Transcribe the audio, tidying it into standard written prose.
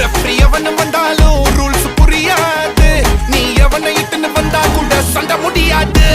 Referee எவனும் வந்தாலும் rules புரியாது. நீ எவனை இட்டுன்னு வந்தா கூட சண்டை முடியாது.